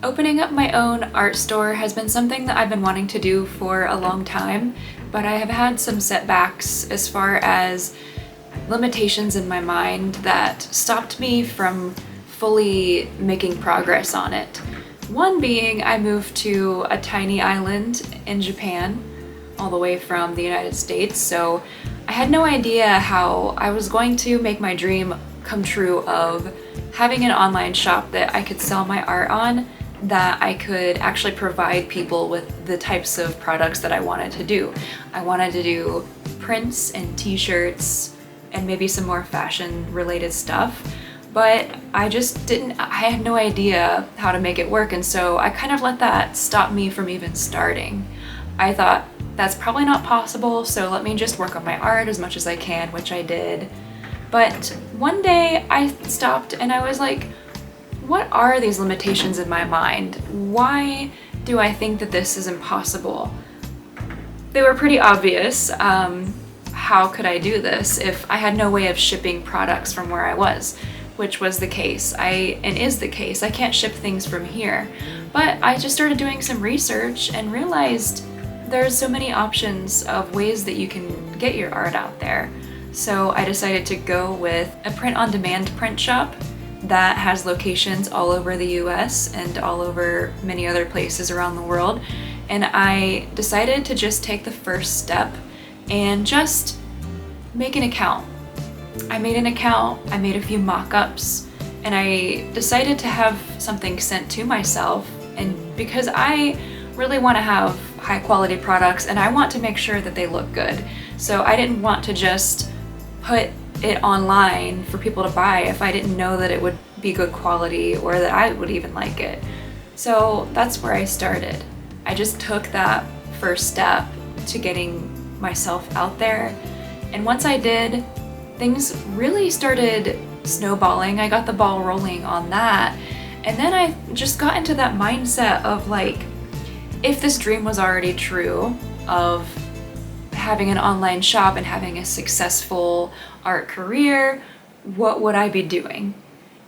Opening up my own art store has been something that I've been wanting to do for a long time, but I have had some setbacks as far as limitations in my mind that stopped me from fully making progress on it. One being I moved to a tiny island in Japan, all the way from the United States, so I had no idea how I was going to make my dream come true of having an online shop that I could sell my art on, that I could actually provide people with the types of products that I wanted to do. I wanted to do prints and t-shirts and maybe some more fashion related stuff, but I had no idea how to make it work, and so I kind of let that stop me from even starting. I thought, that's probably not possible, so let me just work on my art as much as I can, which I did. But one day I stopped and I was like, what are these limitations in my mind? Why do I think that this is impossible? They were pretty obvious. How could I do this if I had no way of shipping products from where I was, which was the case, and is the case. I can't ship things from here. But I just started doing some research and realized there's so many options of ways that you can get your art out there. So I decided to go with a print-on-demand print shop that has locations all over the US and all over many other places around the world. And I decided to just take the first step and just make an account. I made an account, I made a few mock-ups, and I decided to have something sent to myself, and because I really want to have high quality products and I want to make sure that they look good. So I didn't want to just put it online for people to buy if I didn't know that it would be good quality or that I would even like it. So that's where I started. I just took that first step to getting myself out there. And once I did, things really started snowballing. I got the ball rolling on that. And then I just got into that mindset of like, if this dream was already true of having an online shop and having a successful art career, what would I be doing?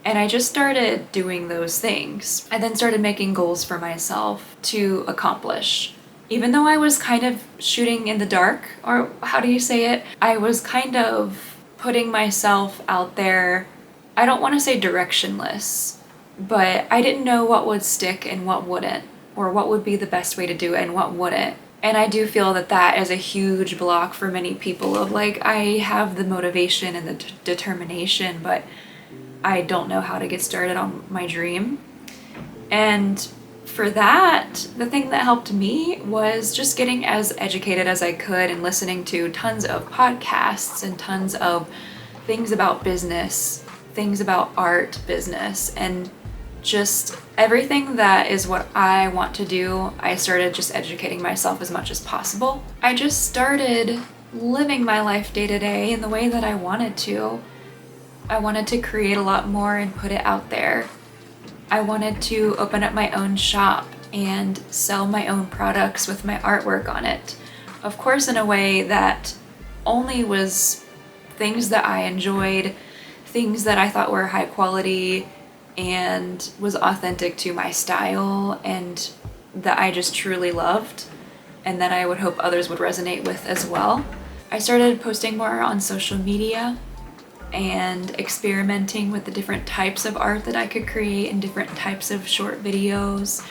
And I just started doing those things. I then started making goals for myself to accomplish. Even though I was kind of shooting in the dark, or how do you say it? I was kind of putting myself out there. I don't want to say directionless, but I didn't know what would stick and what wouldn't, or what would be the best way to do it and what wouldn't. And I do feel that that is a huge block for many people of like, I have the motivation and the determination, but I don't know how to get started on my dream. And for that, the thing that helped me was just getting as educated as I could and listening to tons of podcasts and tons of things about business, things about art business, and just everything that is what I want to do. I started just educating myself as much as possible. I just started living my life day to day in the way that I wanted to. I wanted to create a lot more and put it out there. I wanted to open up my own shop and sell my own products with my artwork on it. Of course, in a way that only was things that I enjoyed, things that I thought were high quality and was authentic to my style and that I just truly loved and that I would hope others would resonate with as well. I started posting more on social media and experimenting with the different types of art that I could create and different types of short videos.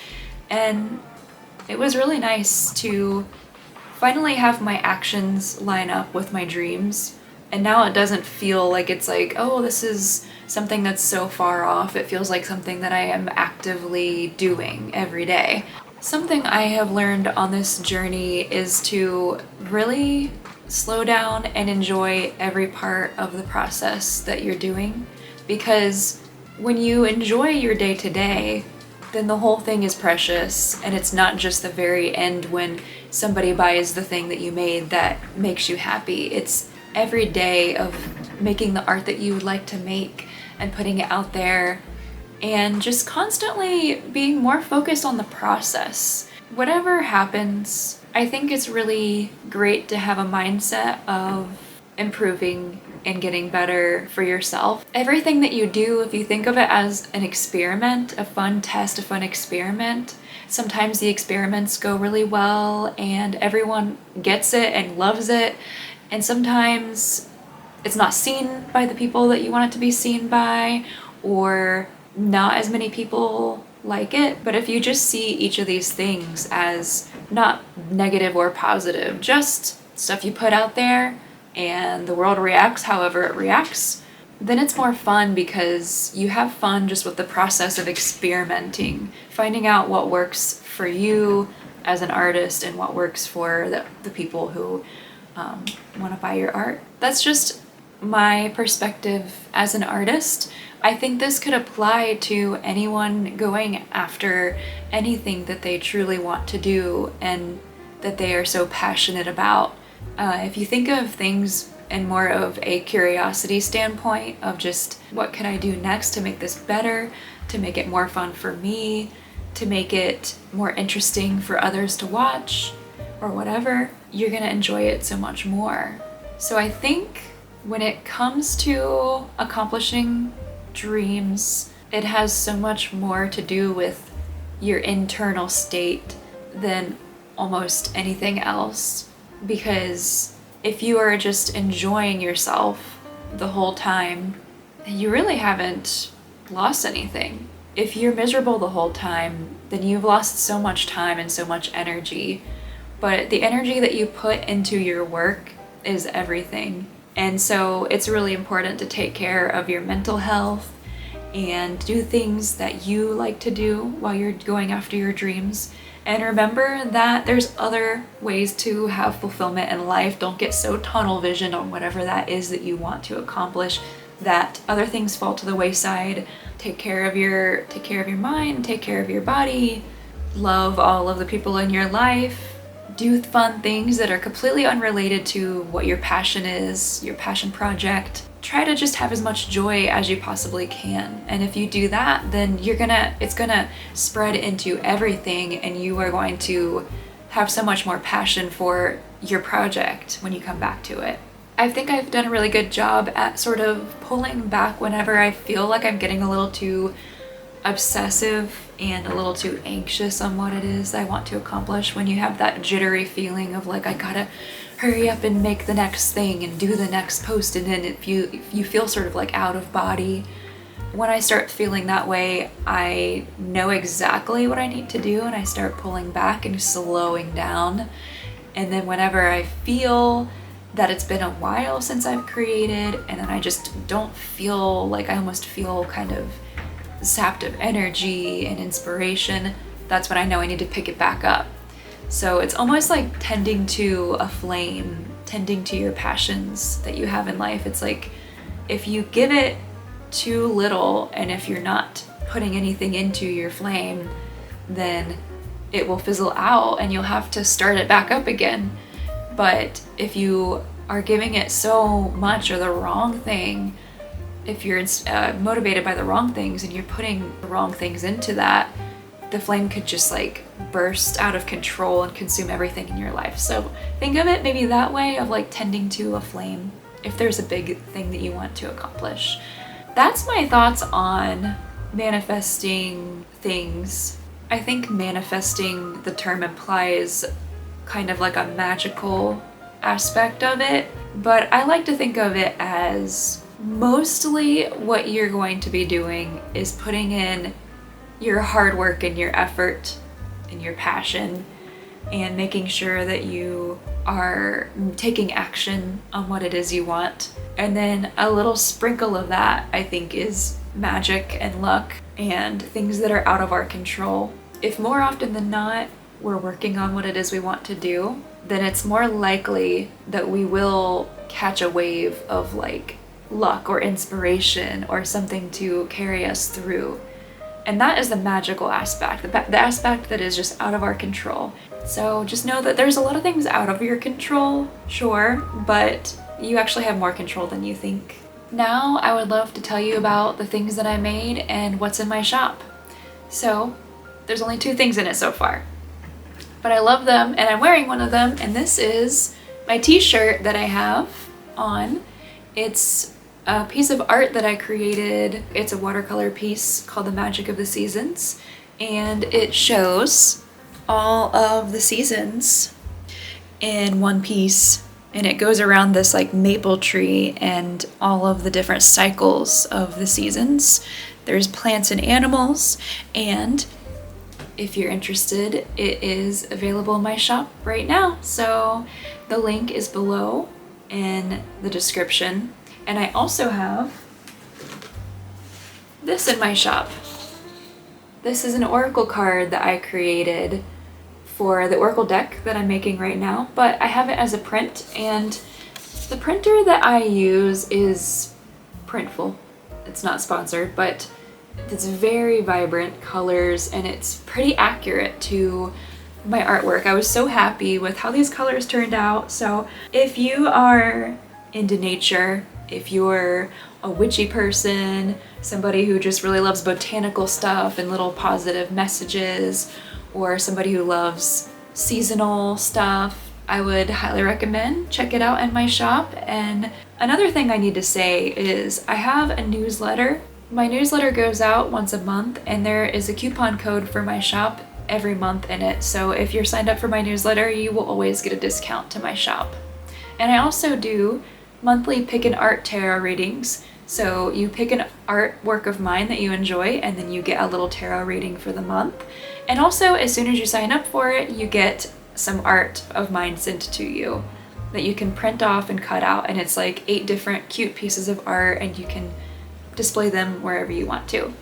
And it was really nice to finally have my actions line up with my dreams. And now it doesn't feel like it's like, oh, this is something that's so far off. It feels like something that I am actively doing every day. Something I have learned on this journey is to really slow down and enjoy every part of the process that you're doing, because when you enjoy your day to day, then the whole thing is precious, and it's not just the very end when somebody buys the thing that you made that makes you happy. It's every day of making the art that you would like to make and putting it out there and just constantly being more focused on the process. Whatever happens, I think it's really great to have a mindset of improving and getting better for yourself. Everything that you do, if you think of it as an experiment, a fun test, a fun experiment, sometimes the experiments go really well and everyone gets it and loves it, and sometimes it's not seen by the people that you want it to be seen by, or not as many people like it. But if you just see each of these things as not negative or positive, just stuff you put out there and the world reacts however it reacts, then it's more fun because you have fun just with the process of experimenting, finding out what works for you as an artist and what works for the people who want to buy your art. That's just my perspective as an artist. I think this could apply to anyone going after anything that they truly want to do and that they are so passionate about. If you think of things in more of a curiosity standpoint of just what can I do next to make this better, to make it more fun for me, to make it more interesting for others to watch, or whatever, you're gonna enjoy it so much more. So I think when it comes to accomplishing dreams, it has so much more to do with your internal state than almost anything else. Because if you are just enjoying yourself the whole time, you really haven't lost anything. If you're miserable the whole time, then you've lost so much time and so much energy. But the energy that you put into your work is everything. And so it's really important to take care of your mental health and do things that you like to do while you're going after your dreams. And remember that there's other ways to have fulfillment in life. Don't get so tunnel vision on whatever that is that you want to accomplish that other things fall to the wayside. Take care of your mind, take care of your body, love all of the people in your life. Do fun things that are completely unrelated to what your passion is, your passion project. Try to just have as much joy as you possibly can. And if you do that, then it's gonna spread into everything, and you are going to have so much more passion for your project when you come back to it. I think I've done a really good job at sort of pulling back whenever I feel like I'm getting a little too obsessive and a little too anxious on what it is I want to accomplish. When you have that jittery feeling of like, I gotta hurry up and make the next thing and do the next post, and then if you feel sort of like out of body, when I start feeling that way, I know exactly what I need to do and I start pulling back and slowing down. And then whenever I feel that it's been a while since I've created and then I just don't feel like, I almost feel kind of sapped of energy and inspiration, that's when I know I need to pick it back up. So it's almost like tending to a flame, tending to your passions that you have in life. It's like if you give it too little and if you're not putting anything into your flame, then it will fizzle out and you'll have to start it back up again. But if you are giving it so much or the wrong thing, if you're motivated by the wrong things and you're putting the wrong things into that, the flame could just like burst out of control and consume everything in your life. So think of it maybe that way, of like tending to a flame if there's a big thing that you want to accomplish. That's my thoughts on manifesting things. I think manifesting, the term implies kind of like a magical aspect of it, but I like to think of it as mostly what you're going to be doing is putting in your hard work and your effort and your passion and making sure that you are taking action on what it is you want. And then a little sprinkle of that, I think, is magic and luck and things that are out of our control. If more often than not we're working on what it is we want to do, then it's more likely that we will catch a wave of like luck or inspiration or something to carry us through. And that is the magical aspect, the aspect that is just out of our control. So just know that there's a lot of things out of your control, sure, but you actually have more control than you think. Now I would love to tell you about the things that I made and what's in my shop. So there's only 2 things in it so far, but I love them and I'm wearing one of them, and this is my t-shirt that I have on. It's a piece of art that I created. It's a watercolor piece called The Magic of the Seasons, and it shows all of the seasons in one piece, and it goes around this like maple tree and all of the different cycles of the seasons. There's plants and animals, and if you're interested, it is available in my shop right now. So the link is below in the description. And I also have this in my shop. This is an oracle card that I created for the oracle deck that I'm making right now, but I have it as a print, and the printer that I use is Printful. It's not sponsored, but it's very vibrant colors and it's pretty accurate to my artwork. I was so happy with how these colors turned out. So if you are into nature, if you're a witchy person, somebody who just really loves botanical stuff and little positive messages, or somebody who loves seasonal stuff, I would highly recommend check it out in my shop. And another thing I need to say is I have a newsletter. My newsletter goes out once a month, and there is a coupon code for my shop every month in it. So if you're signed up for my newsletter, you will always get a discount to my shop. And I also do monthly pick an art tarot readings. So you pick an artwork of mine that you enjoy, and then you get a little tarot reading for the month. And also, as soon as you sign up for it, you get some art of mine sent to you that you can print off and cut out. And it's like 8 different cute pieces of art, and you can display them wherever you want to.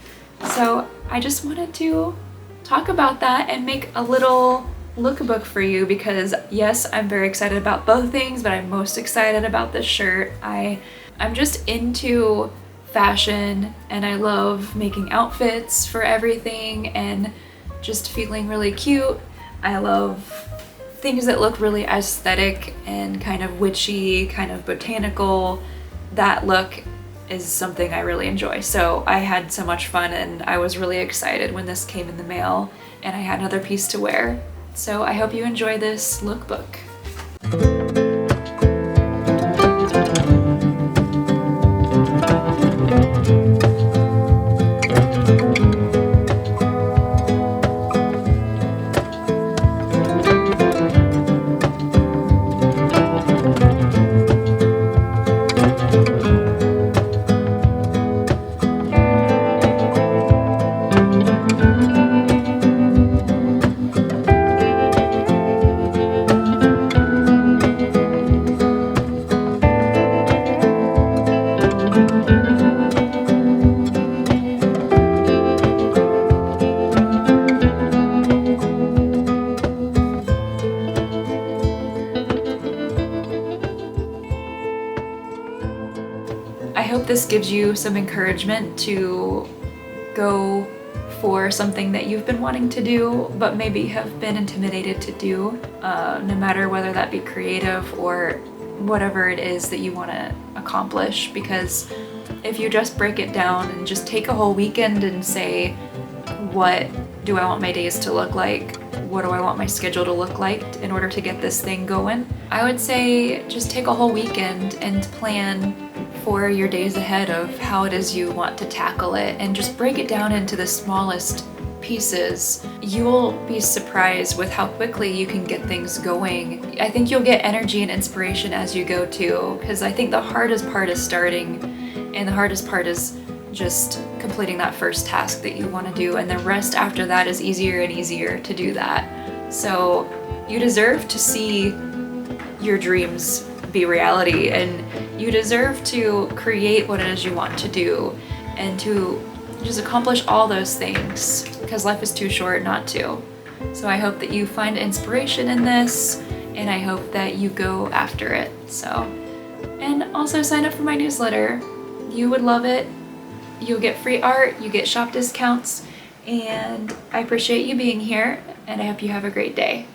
So I just wanted to talk about that and make a little lookbook for you, because yes, I'm very excited about both things, but I'm most excited about this shirt. I'm just into fashion, and I love making outfits for everything and just feeling really cute. I love things that look really aesthetic and kind of witchy, kind of botanical. That look is something I really enjoy. So I had so much fun, and I was really excited when this came in the mail and I had another piece to wear. So I hope you enjoy this lookbook. I hope this gives you some encouragement to go for something that you've been wanting to do, but maybe have been intimidated to do, no matter whether that be creative or whatever it is that you want to accomplish. Because if you just break it down and just take a whole weekend and say, what do I want my days to look like? What do I want my schedule to look like in order to get this thing going? I would say just take a whole weekend and plan for your days ahead of how it is you want to tackle it, and just break it down into the smallest pieces. You'll be surprised with how quickly you can get things going. I think you'll get energy and inspiration as you go too, because I think the hardest part is starting, and the hardest part is just completing that first task that you want to do, and the rest after that is easier and easier to do that. So you deserve to see your dreams be reality, and you deserve to create what it is you want to do and to just accomplish all those things, because life is too short not to. So I hope that you find inspiration in this, and I hope that you go after it. So, and also sign up for my newsletter. You would love it. You'll get free art, you get shop discounts, and I appreciate you being here, and I hope you have a great day.